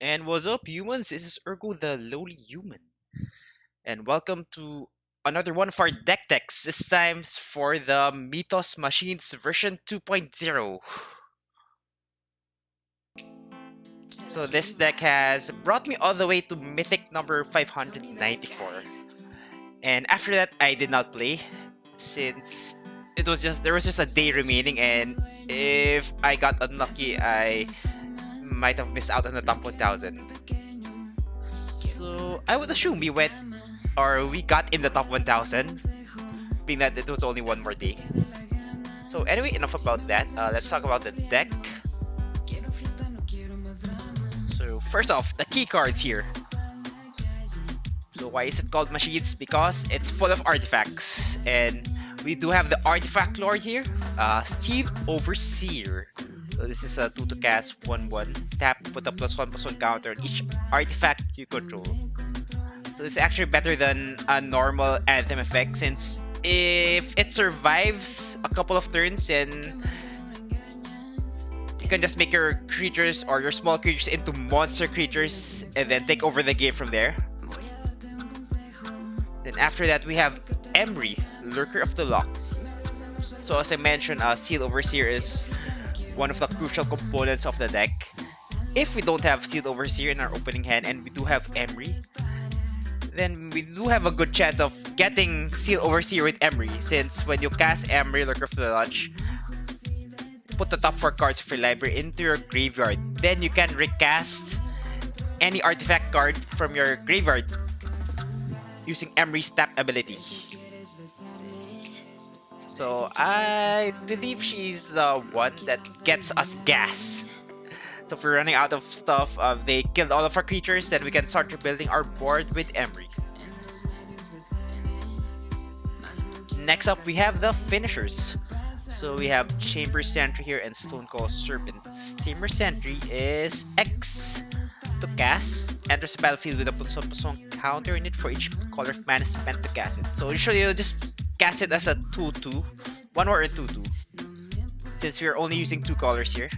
And what's up, humans? This is Ergo the Lowly Human. And welcome to another one of our deck decks. This time for the Mythos Machines version 2.0. So this deck has brought me all the way to Mythic number 594. And after that, I did not play since there was just a day remaining, and if I got unlucky, I might have missed out on the top 1000. So I would assume we got in the top 1000, being that it was only one more day. So anyway, enough about that. Let's talk about the deck. So first off, the key cards here. So why is it called machines? Because it's full of artifacts, and we do have the artifact lord here, Steel Overseer. So this is a 2 to cast 1/1. Tap, put a +1/+1 counter on each artifact you control. So it's actually better than a normal Anthem effect, since if it survives a couple of turns, then you can just make your creatures or your small creatures into monster creatures and then take over the game from there. Then after that, we have Emery, Lurker of the Lock. So as I mentioned, Seal Overseer is one of the crucial components of the deck. If we don't have Seal Overseer in our opening hand and we do have Emery, then we do have a good chance of getting Seal Overseer with Emery, since when you cast Emery, Lurker of the Lodge, put the top 4 cards of your library into your graveyard. Then you can recast any artifact card from your graveyard using Emery's tap ability. So I believe she's the one that gets us gas. So if we're running out of stuff, they killed all of our creatures, then we can start rebuilding our board with Emery. Next up, we have the finishers. So we have Chamber Sentry here and Stonecoil Serpent. Steamer Sentry is X to cast. Enters the battlefield with a +1/+1 counter in it for each color of mana spent to cast it. So usually you'll just cast it as a 2/2. 1 or a 2/2. Since we're only using 2 colors here.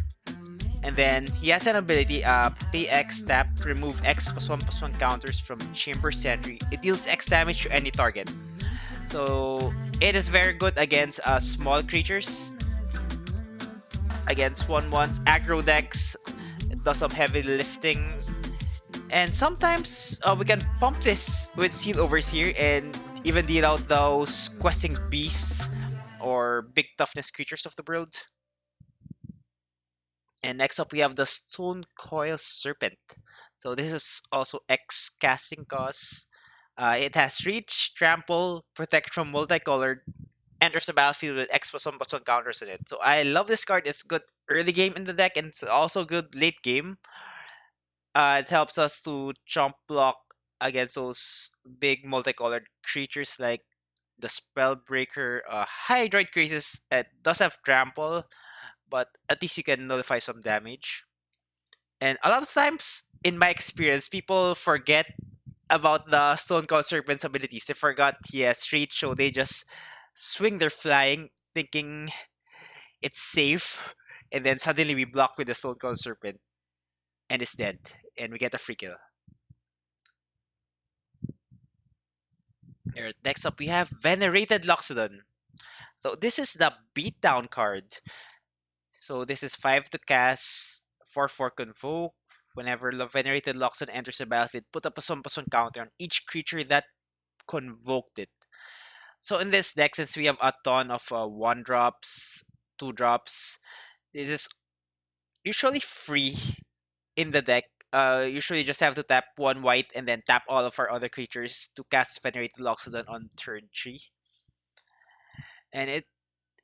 And then he has an ability, pay X, tap, remove X +1/+1 counters from Chamber Sentry. It deals X damage to any target. So it is very good against small creatures, against 1/1s, aggro decks. It does some heavy lifting, and sometimes we can pump this with Seal Overseer and even deal out those questing beasts or big toughness creatures of the world. And next up, we have the Stonecoil Serpent. So this is also X casting cost. It has reach, trample, protect from multicolored, enters the battlefield with X +1/+1 counters in it. So I love this card. It's good early game in the deck, and it's also good late game. It helps us to chomp block against those big multicolored creatures like the Spellbreaker, Hydroid Crisis. It does have trample, but at least you can nullify some damage. And a lot of times, in my experience, people forget about the Stonecoil Serpent's abilities. They forgot he has reach, so they just swing their flying, thinking it's safe, and then suddenly we block with the Stonecoil Serpent, and it's dead, and we get a free kill. Alright, next up we have Venerated Loxodon. So this is the beatdown card. So this is 5 to cast, 4/4 convoke. Whenever the Venerated Loxodon enters the battlefield, put a +1/+1 counter on each creature that convoked it. So in this deck, since we have a ton of 1-drops, 2-drops, it is usually free in the deck. Usually you just have to tap 1 white and then tap all of our other creatures to cast Venerated Loxodon on turn 3. And it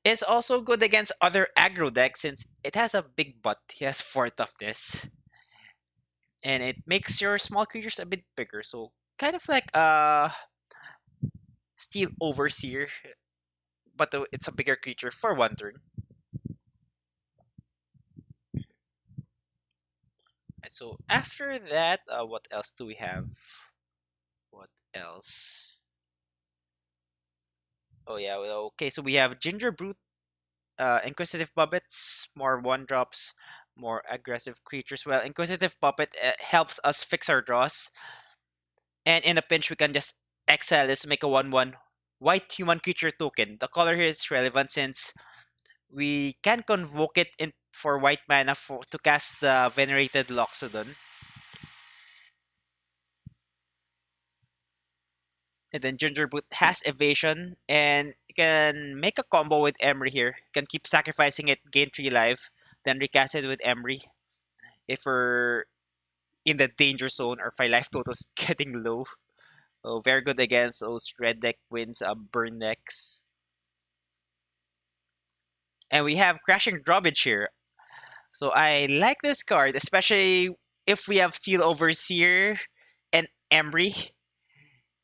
is also good against other aggro decks, since it has a big butt. It has 4 toughness. And it makes your small creatures a bit bigger. So kind of like Steel Overseer, but it's a bigger creature for 1 turn. And so after that, what else do we have? What else? Oh yeah, okay, so we have Ginger Brute, Inquisitive Puppets, more 1-drops, more aggressive creatures. Well, Inquisitive Puppet helps us fix our draws. And in a pinch, we can just exile this, make a 1/1 white human creature token. The color here is relevant since we can convoke it in for white mana to cast the Venerated Loxodon. And then Gingerboot has evasion, and you can make a combo with Emery here. You can keep sacrificing it, gain 3 life, then recast it with Emery. If we're in the danger zone or if our life total is getting low. So very good against those red deck wins, burn decks. And we have Crashing Drawbridge here. So I like this card, especially if we have Seal Overseer and Emery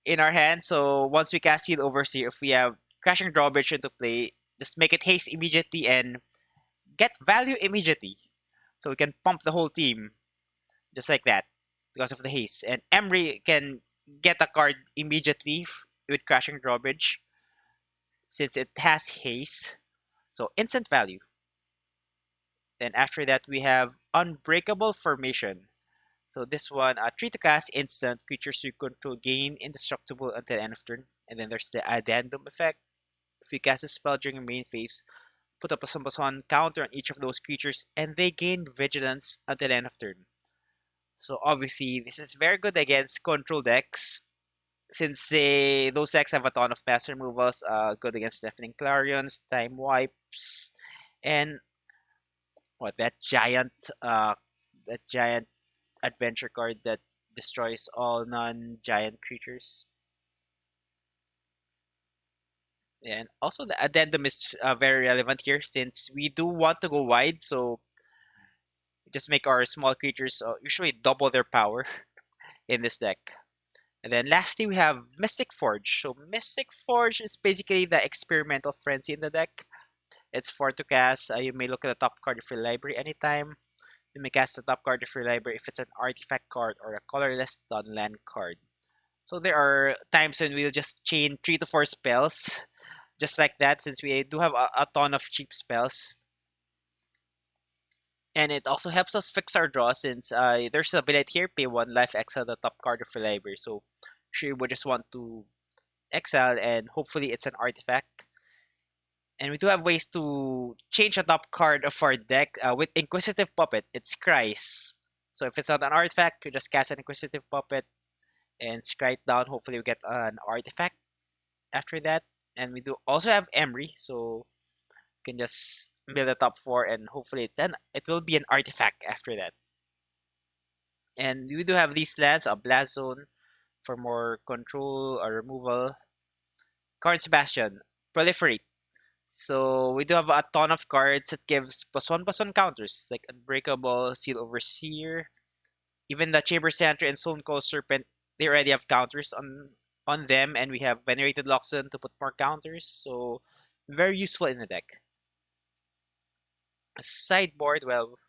in our hand. So once we cast Seal Overseer, if we have Crashing Drawbridge into play, just make it haste immediately and get value immediately. So we can pump the whole team just like that because of the haste. And Emery can get a card immediately with Crashing Drawbridge since it has haste. So instant value. Then after that, we have Unbreakable Formation. So this one, 3 to cast instant. Creatures you control gain indestructible until end of turn. And then there's the Addendum effect. If you cast a spell during your main phase, put a +1/+1 counter on each of those creatures, and they gain Vigilance until end of turn. So obviously, this is very good against control decks, since those decks have a ton of pass removals. Good against Deafening Clarions, Time Wipes, and what that giant adventure card that destroys all non-giant creatures. And also the addendum is very relevant here since we do want to go wide, so just make our small creatures usually double their power in this deck. And then lastly, we have Mystic Forge. So Mystic Forge is basically the experimental frenzy in the deck. It's 4 to cast. You may look at the top card of your library anytime. You may cast the top card of your library if it's an artifact card or a colorless non-land card. So there are times when we'll just chain 3 to 4 spells, just like that, since we do have a ton of cheap spells. And it also helps us fix our draw since there's a ability here, pay 1 life, exile the top card of your library. So sure, we just want to exile and hopefully it's an artifact. And we do have ways to change the top card of our deck with Inquisitive Puppet. It's Scries. So if it's not an artifact, you just cast an Inquisitive Puppet and scry it down. Hopefully we get an artifact after that. And we do also have Emery, so you can just build a top 4 and hopefully it will be an artifact after that. And we do have these lands, a Blast Zone for more control or removal. Card Bastion, Proliferate. So we do have a ton of cards that gives +1/+1 counters, like Unbreakable, Seal Overseer, even the Chamber Center and Stone Cold Serpent. They already have counters on them, and we have Venerated Loxodon to put more counters. So very useful in the deck. Sideboard, well,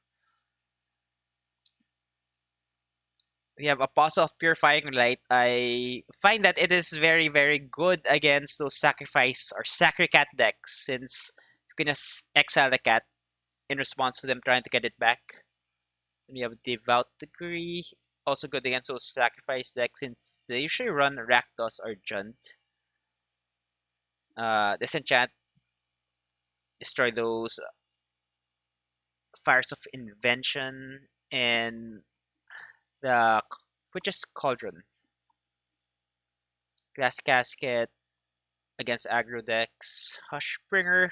we have Apostle of Purifying Light. I find that it is very, very good against those sacrifice or Sacri-Cat decks, since you can just exile the cat in response to them trying to get it back. And we have Devout Degree, also good against those sacrifice decks since they usually run Rakdos or Jund. Disenchant, destroy those Fires of Invention, and the Witch's Cauldron. Glass Casket against aggro decks. Hushbringer,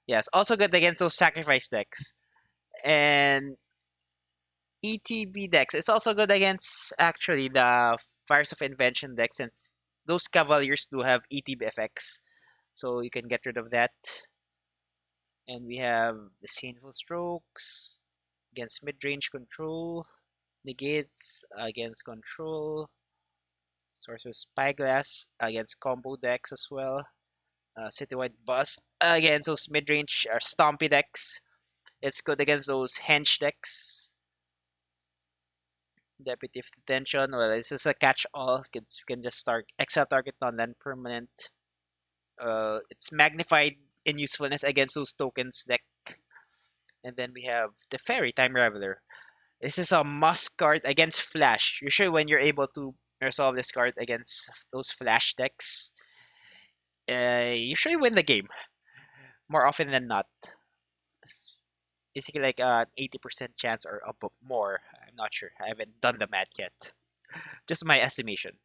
yes, also good against those sacrifice decks. And ETB decks, it's also good against actually the Fires of Invention decks since those Cavaliers do have ETB effects. So you can get rid of that. And we have the Sinful Strokes against mid-range control. Negates against control. Sorcerer's Spyglass against combo decks as well. Citywide Bust against those mid-range or stompy decks. It's good against those hench decks. Deputy Detention, well, this is a catch-all. You can just start exile target non-land permanent. It's magnified in usefulness against those tokens deck. And then we have the Fairy Time Reveler. This is a must card against Flash. Usually when you're able to resolve this card against those Flash decks, you usually win the game more often than not. It's basically like an 80% chance or more. I'm not sure. I haven't done the math yet. Just my estimation.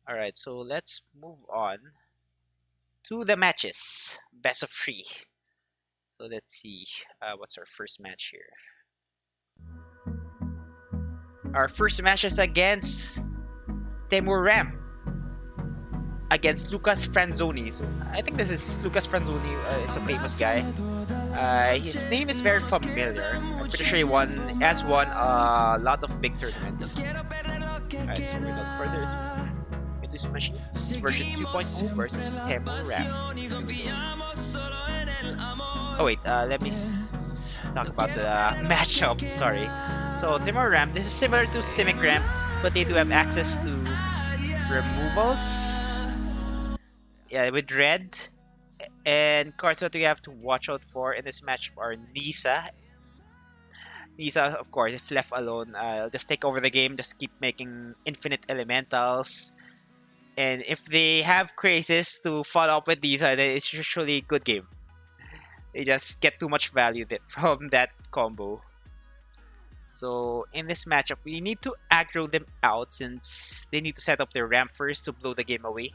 Alright, so let's move on to the matches. Best of 3. So let's see. What's our first match here? Our first match is against Temur Ram against Lucas Franzoni. So I think this is Lucas Franzoni. Is a famous guy. His name is very familiar. I'm pretty sure he has won a lot of big tournaments. Alright, so without further ado, Mythos Machines version 2.0 versus Temur Ram. Oh wait, let me talk about the matchup. Sorry. So Temur Ram, this is similar to Simic Ram, but they do have access to removals. Yeah, with red. And cards that we have to watch out for in this matchup are Nisa. Nisa, of course, if left alone, just take over the game, just keep making infinite elementals. And if they have crazes to follow up with Nisa, then it's usually a good game. They just get too much value from that combo. So in this matchup, we need to aggro them out since they need to set up their ramp first to blow the game away.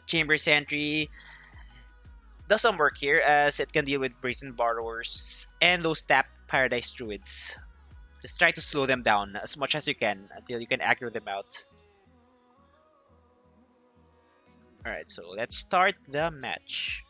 Chamber Sentry doesn't work here as it can deal with Brazen Borrowers and those tapped Paradise Druids. Just try to slow them down as much as you can until you can aggro them out. Alright, so let's start the match.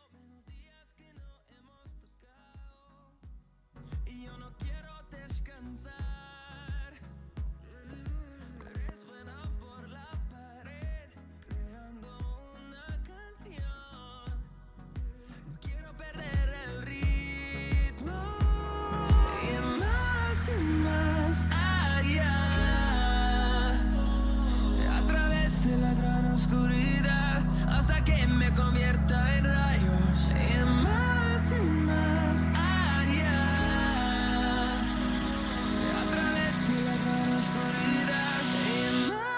Hasta que me convierta en rayos y más allá, a través de la gran oscuridad y más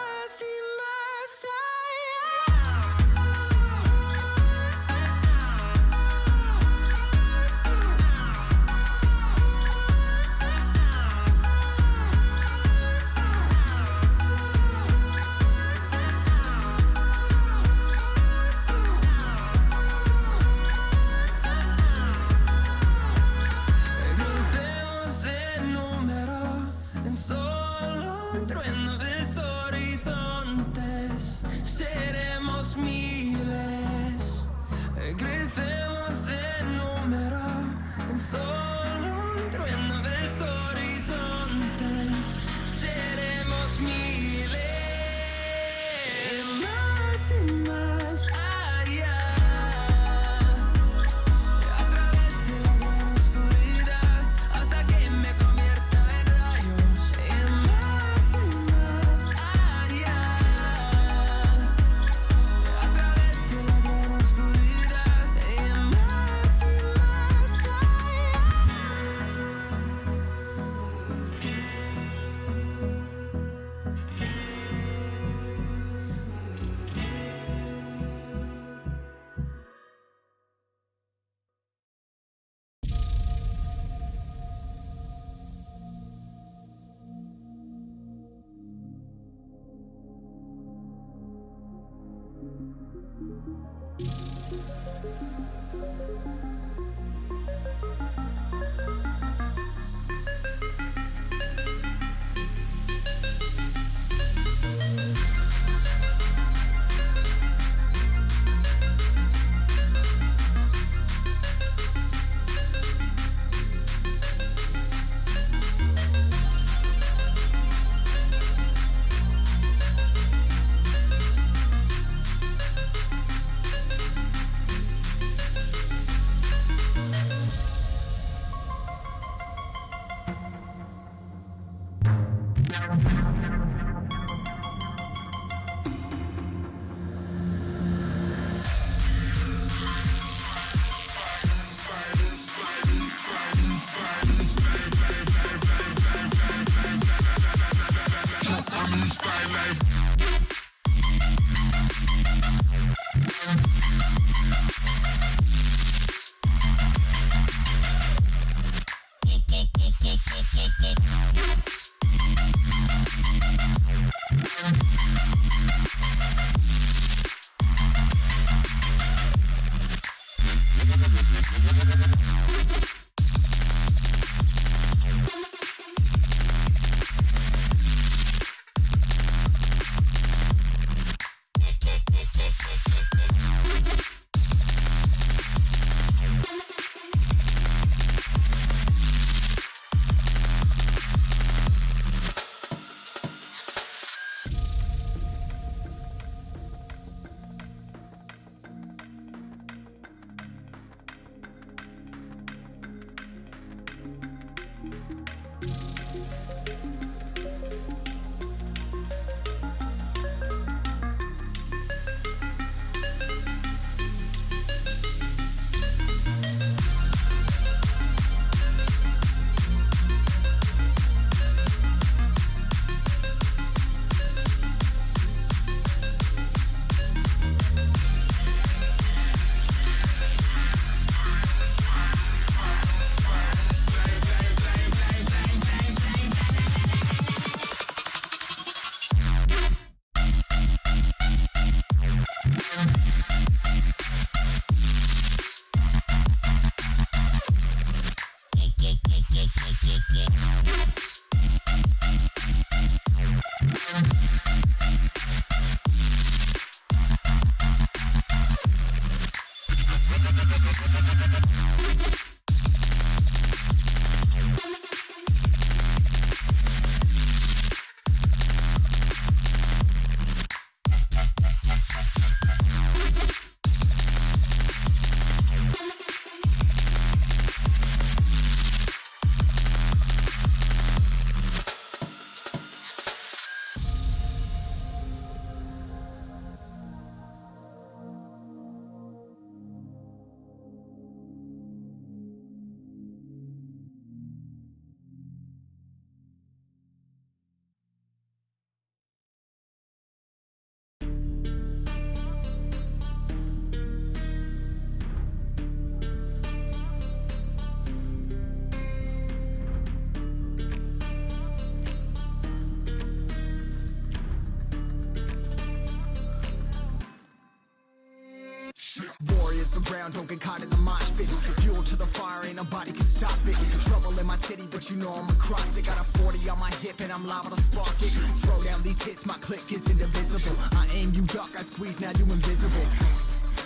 close around, don't get caught in the mosh pit. Fuel to the fire, ain't nobody can stop it. Trouble in my city, but you know I'm across it. Got a 40 on my hip and I'm liable to spark it. Throw down these hits, my click is indivisible. I aim, you duck, I squeeze, now you invisible.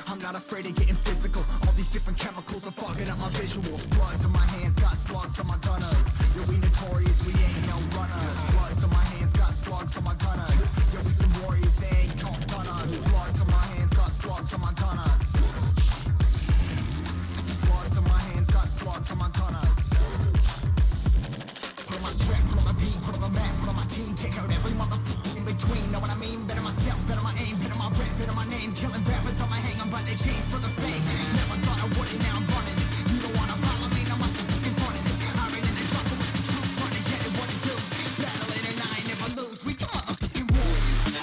I'm not afraid of getting physical. All these different chemicals are fogging up my visuals. Bloods on my hands, got slugs on my gunners. Yo, we notorious, we ain't no runners. Bloods on my hands, got slugs on my gunners. Yo, we some warriors, they ain't no gunners. Bloods on my hands, got slugs on my gunners. Bloods on my hands, got slugs on my gunners. Put on my strap, put on the beat, put on the map, put on my team. Take out every motherfucker in between. Know what I mean? Better myself, better my aim, better my rap, better my name. Killing rappers on my hang on by their chains for the fame. Never thought I would it, now I'm running this. You don't wanna follow me, now I'm in front of this. I ran in the trouble with the truth, trying to get it what it does. Battle it and I ain't never lose. We some motherfucking warriors.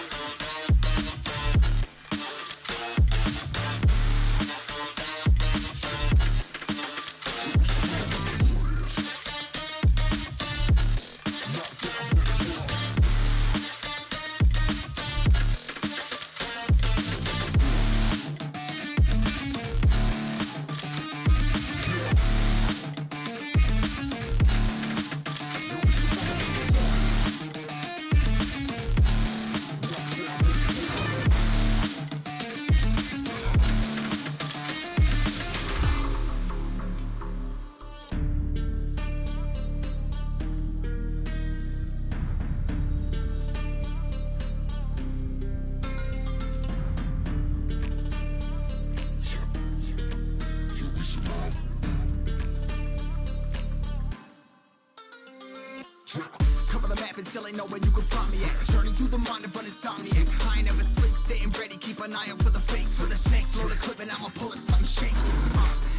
Cover the map and still ain't know where you can find me at. Journey through the mind of an insomniac. I ain't never sleep, staying ready, keep an eye out for the fakes. For the snakes, load a clip and I'ma pull it, something shakes.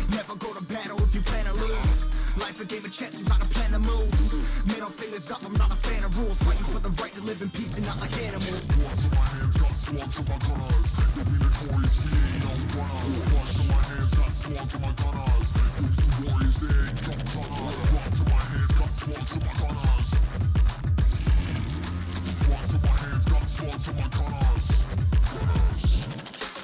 Never go to battle if you plan to lose. Life a game of chess, you gotta plan the moves. Middle fingers up, I'm not a fan of rules. Fighting for the right to live in peace and not like animals. Bloods in my hands, got slugs in my gunners. You'll be notorious, we ain't no runners. Bloods in my hands, got slugs in my gunners. You'll be some warriors, they ain't no gunners. Bloods in my hands, got slugs in my gunners. Bloods in my hands, got slugs in my gunners.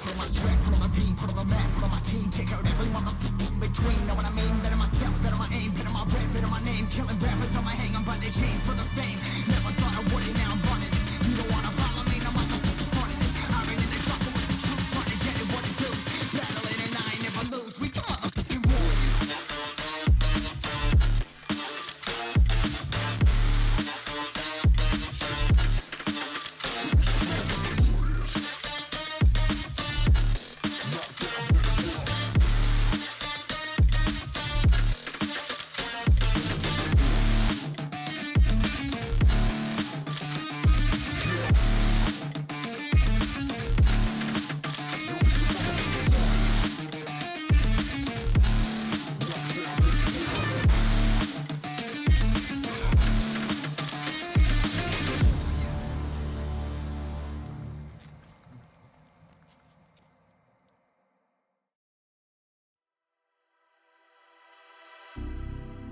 Put on my strap, put on the beam, put on the map, put on my team. Take out every motherfucker in between. Know what I mean? Better myself, better my aim, better my rap, better my name. Killing rappers on my hang on by their chains for the fame. Never thought I would it, now I'm running this. You don't wanna follow me, now I'm motherfucking running this. I ran in the trouble with the truth, trying to get it what it does. Battle it and I ain't never lose. We some motherfucking warriors.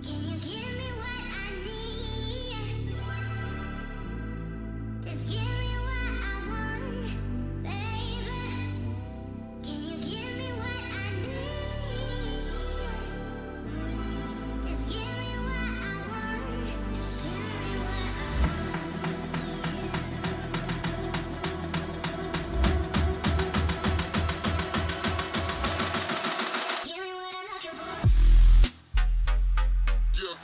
Can you give me what I need? Just give me what I want, baby. Can you give me what I need? Just give me what I want. Just give me what I want. Give me what I'm looking for. Yeah.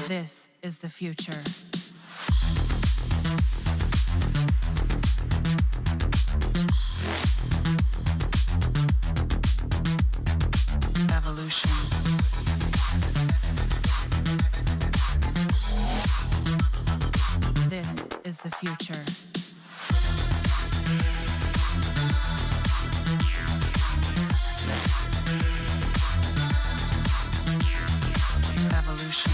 This is the future. Evolution. This is the future. Evolution.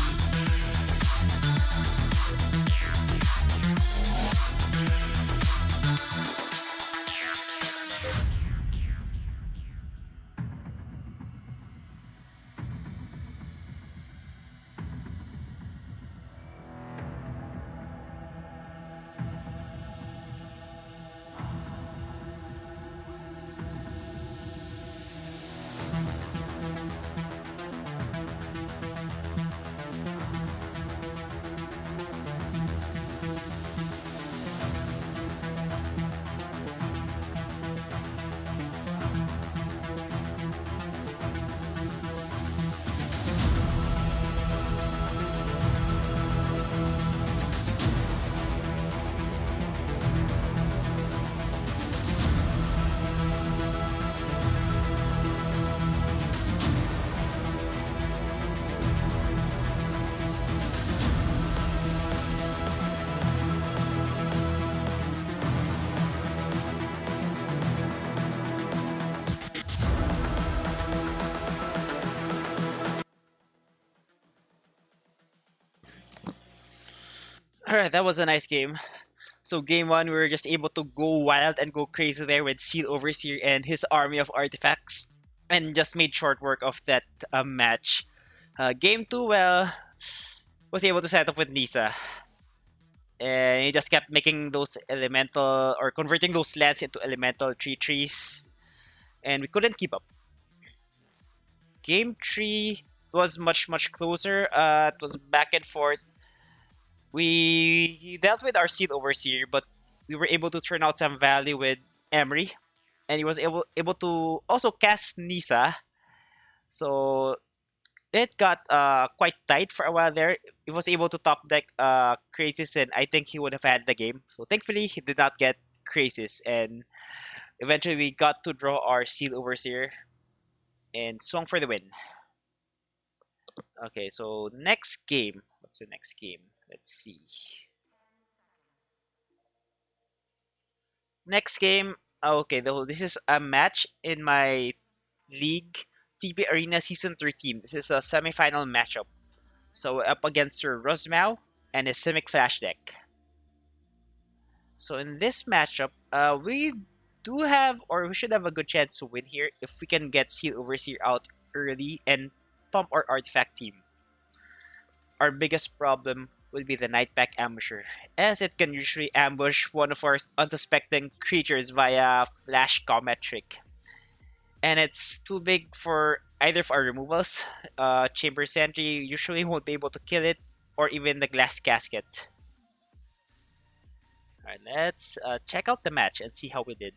All right, that was a nice game. So game one, we were just able to go wild and go crazy there with Seal Overseer and his army of artifacts, and just made short work of that match. Game two, well, was able to set up with Nisa, and he just kept making those elemental or converting those lands into elemental tree trees, and we couldn't keep up. Game three was much closer. It was back and forth. We dealt with our Seed Overseer, but we were able to turn out some value with Emery, and he was able to also cast Nisa. So it got quite tight for a while there. He was able to top deck Crasis, and I think he would have had the game. So thankfully, he did not get Crasis, and eventually we got to draw our Seal Overseer and swung for the win. Okay, so next game. What's the next game? Let's see. Next game. Okay, though this is a match in my league, TP Arena Season 13. This is a semi-final matchup. So we're up against Sir Rosmau and his Simic Flash deck. So in this matchup, we do have, or we should have a good chance to win here if we can get Seal Overseer out early and pump our artifact team. Our biggest problem will be the Nightpack Ambusher, as it can usually ambush one of our unsuspecting creatures via Flash Combat Trick. And it's too big for either of our removals. Chamber Sentry usually won't be able to kill it, or even the Glass Casket. Alright, let's check out the match and see how we did.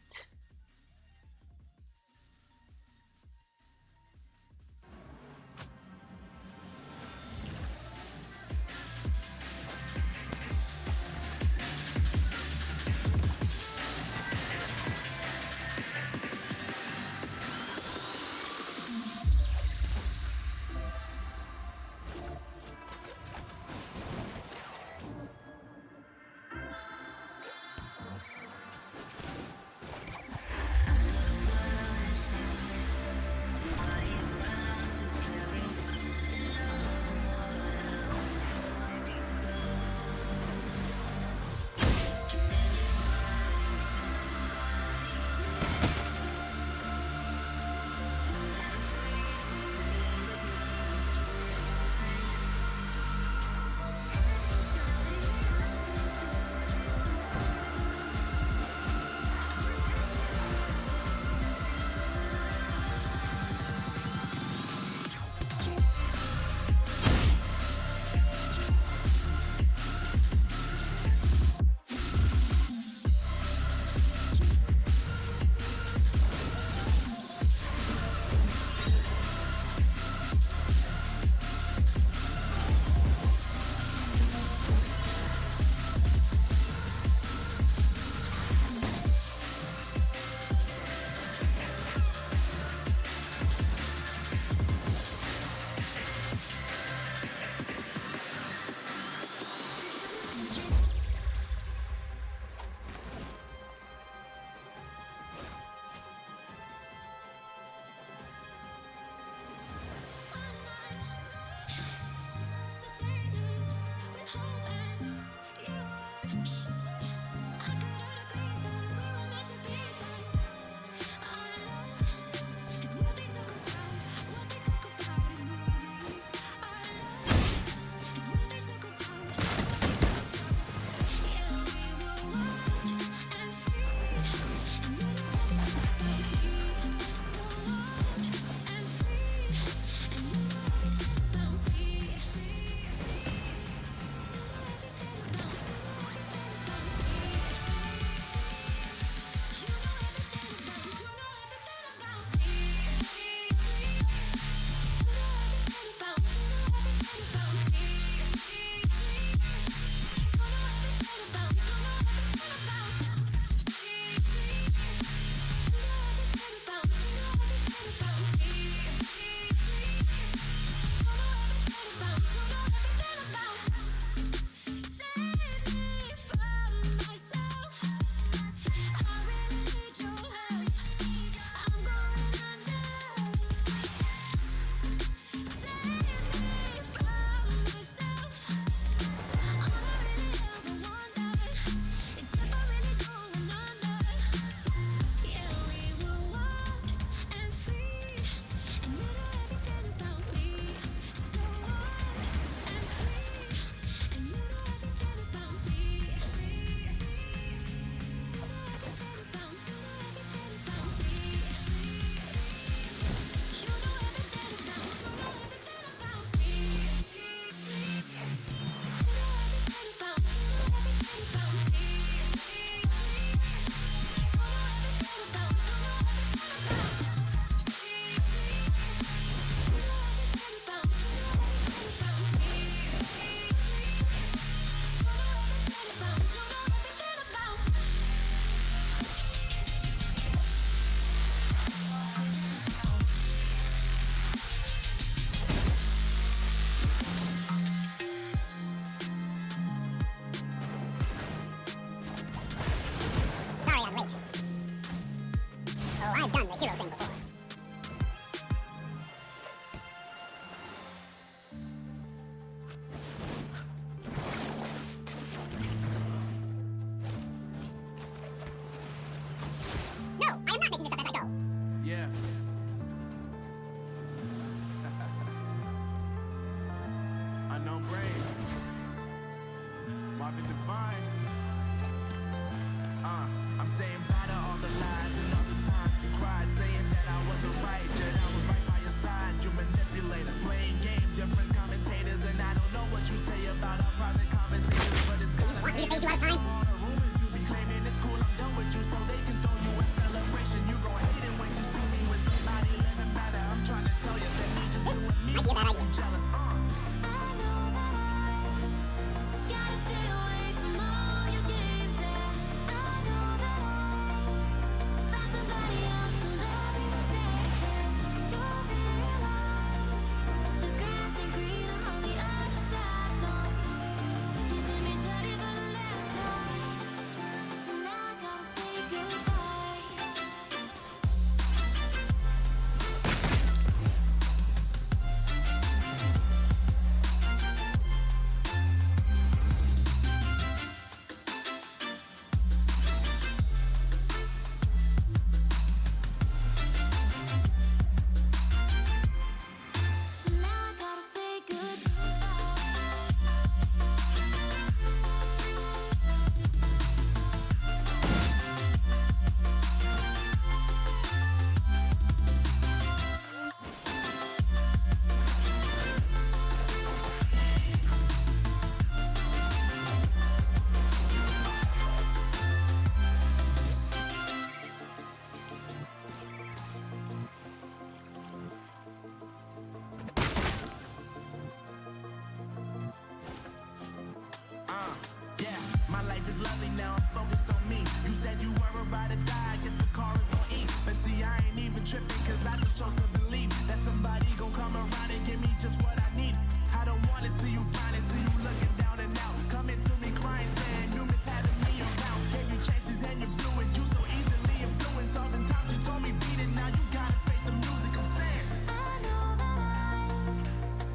life is lovely now, I'm focused on me. You said you were about to die, I guess the car is on E. But see, I ain't even tripping, cause I just chose to believe that somebody gon' come around and give me just what I need. I don't wanna see you finally, see you looking down and out. Coming to me crying, saying you miss having me around. Gave you chances and you blew it, you so easily influenced. All the times you told me beat it, now you gotta face the music, I'm saying. I know that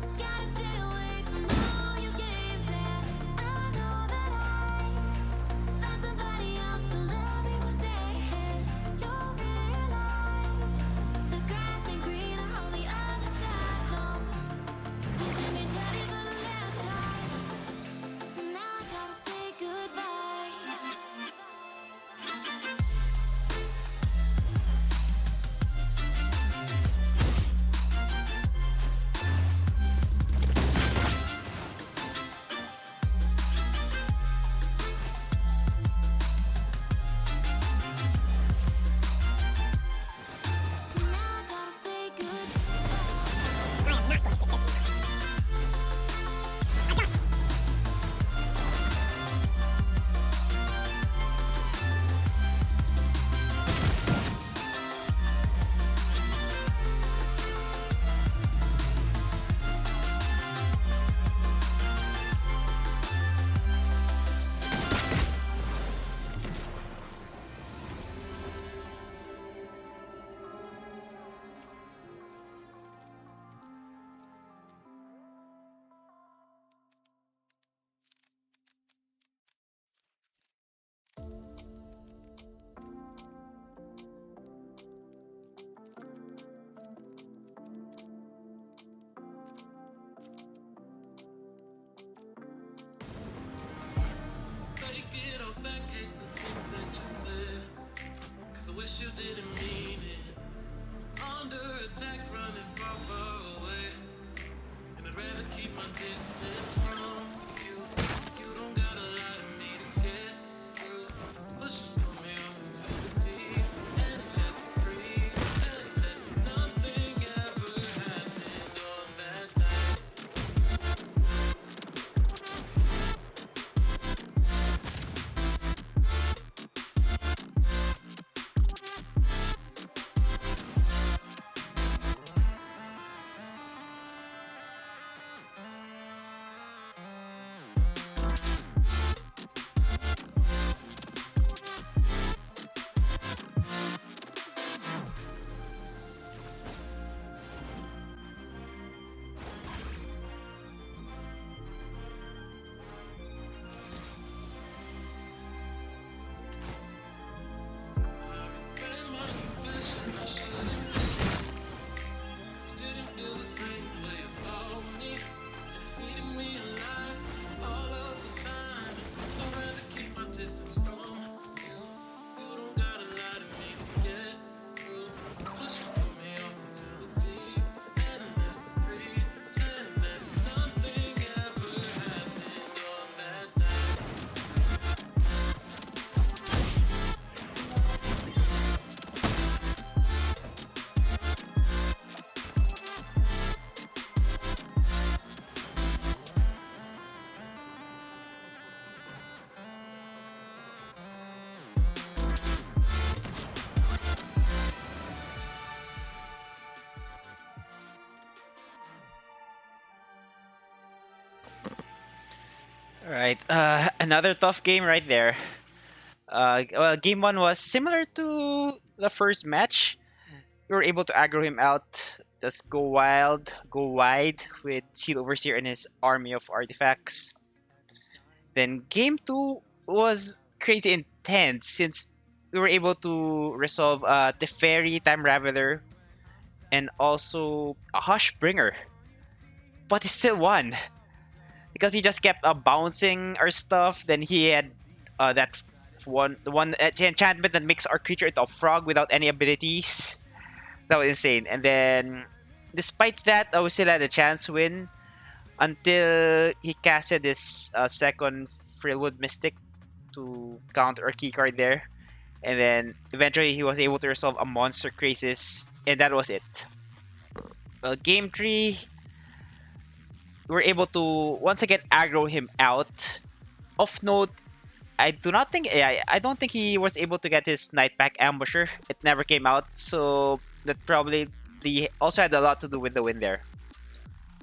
I gotta stay away from all your games, and I know that I found somebody else to love me one day. You'll realize the grass ain't greener on the other side. So you did me dirty for the last time, so now I gotta say goodbye. So now I gotta say goodbye. Take it all back, hate the things that you said. Cause I wish you didn't mean it. Under attack, running far, far away. And I'd rather keep my distance from you. You don't gotta lie to me to get through. Push and pull me off into the deep. And it has to breathe. Pretend that nothing ever happened on that night. Regret my confession, I shouldn't. Cause you didn't feel the same way about me. And it's eating me alive all of the time. So I'd rather keep my distance from you. You don't gotta lie to me to get through. Push and pull me off into the deep. And let's breathe. Pretend that nothing ever happened on that night. All right, another tough game right there. Well, game one was similar to the first match. You were able to aggro him out, just go wild, go wide with Seal Overseer and his army of artifacts. Then game two was crazy intense since we were able to resolve the Fairy Time Raveler and also a Hushbringer. But he still won because he just kept bouncing our stuff. Then he had that one enchantment that makes our creature into a frog without any abilities. That was insane. And then, despite that, we still had a chance to win until he casted this second Frillwood Mystic to counter our keycard there. And then eventually he was able to resolve a monster crisis, and that was it. Well, game 3, we were able to once again aggro him out. Off note, I do not think I don't think he was able to get his Nightpack Ambusher. It never came out, so that probably also had a lot to do with the win there.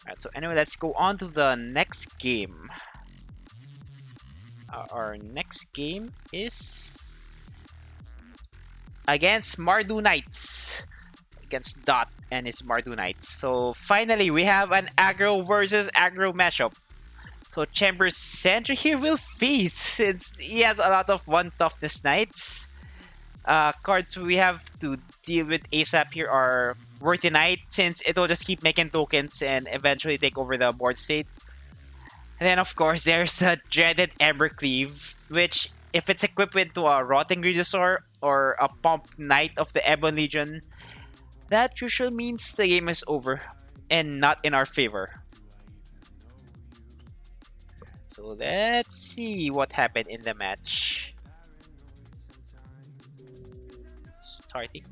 Alright, so anyway, let's go on to the next game. Our next game is against Mardu Knights. Against Dot and his Mardu Knights. So finally, we have an aggro versus aggro matchup. So Chamber's Sentry here will face, since he has a lot of one toughness knights. Cards we have to deal with ASAP here are Worthy Knight, since it will just keep making tokens and eventually take over the board state. And then of course there's a dreaded Embercleave, which if it's equipped into a Rotting Reducer or a Pump Knight of the Ebon Legion, that usually means the game is over and not in our favor. So let's see what happened in the match. Starting.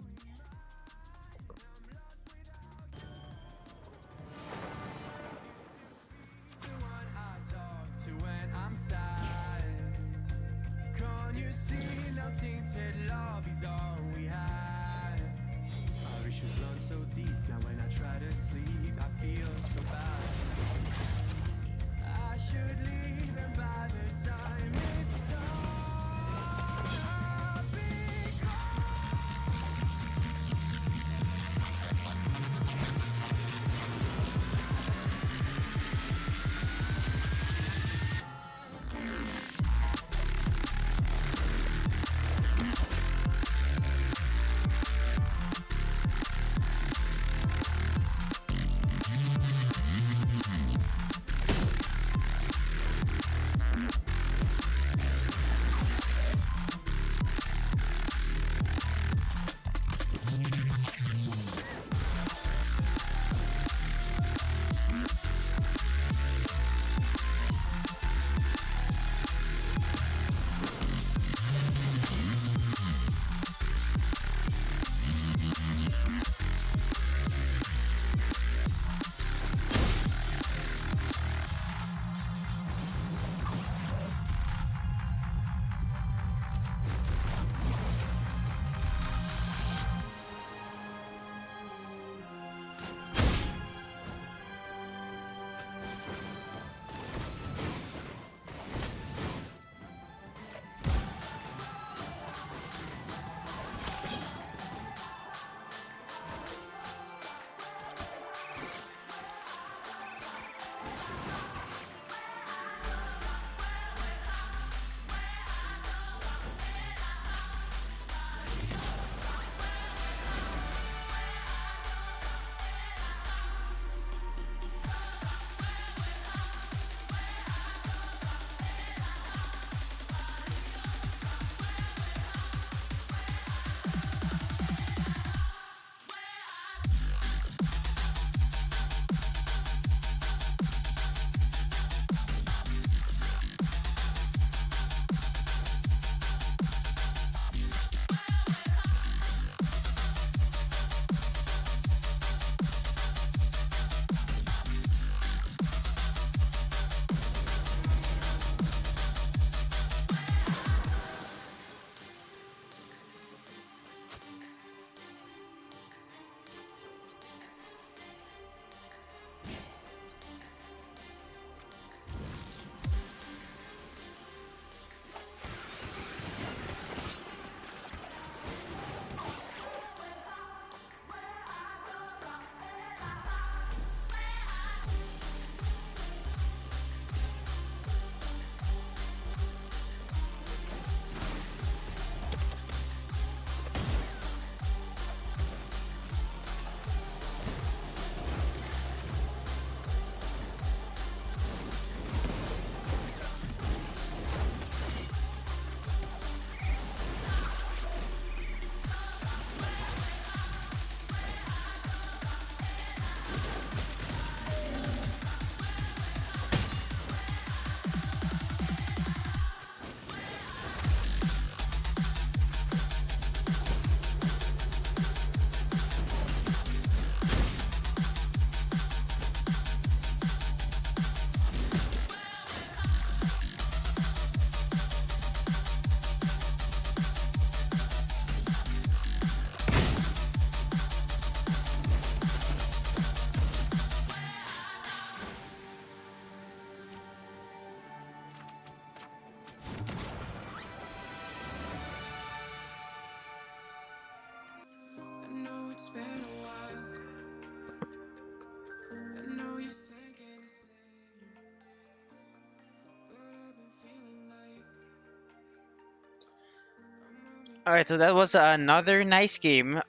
All right, so that was another nice game.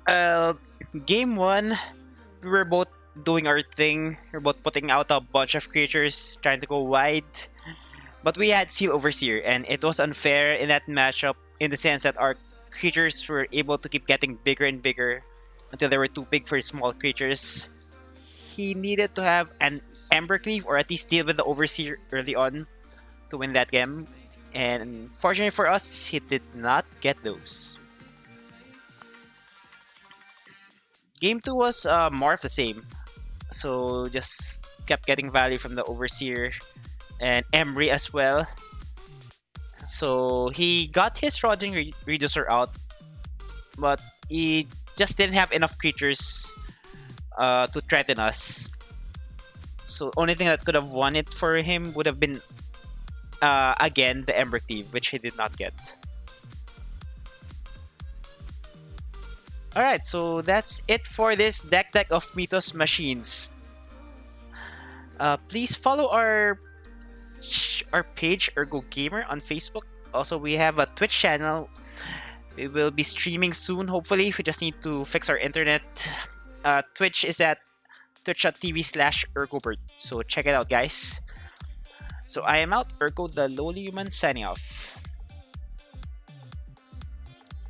Uh, Game one, we were both doing our thing. We were both putting out a bunch of creatures, trying to go wide. But we had Seal Overseer, and it was unfair in that matchup in the sense that our creatures were able to keep getting bigger and bigger until they were too big for small creatures. He needed to have an Ember Cleave or at least deal with the Overseer early on to win that game. And fortunately for us, he did not get those. Game 2 was more of the same. So just kept getting value from the Overseer and Emery as well. So he got his Rodging Reducer out, but he just didn't have enough creatures to threaten us. So only thing that could have won it for him would have been again the Ember Cleave, which he did not get. Alright, so that's it for this deck of Mythos machines. Please follow our page Ergo Gamer on Facebook. Also, we have a Twitch channel. We will be streaming soon, hopefully. We just need to fix our internet. Twitch is at twitch.tv/ErgoBird. So check it out, guys. So I am out, Ergo the Lowly Human, signing off.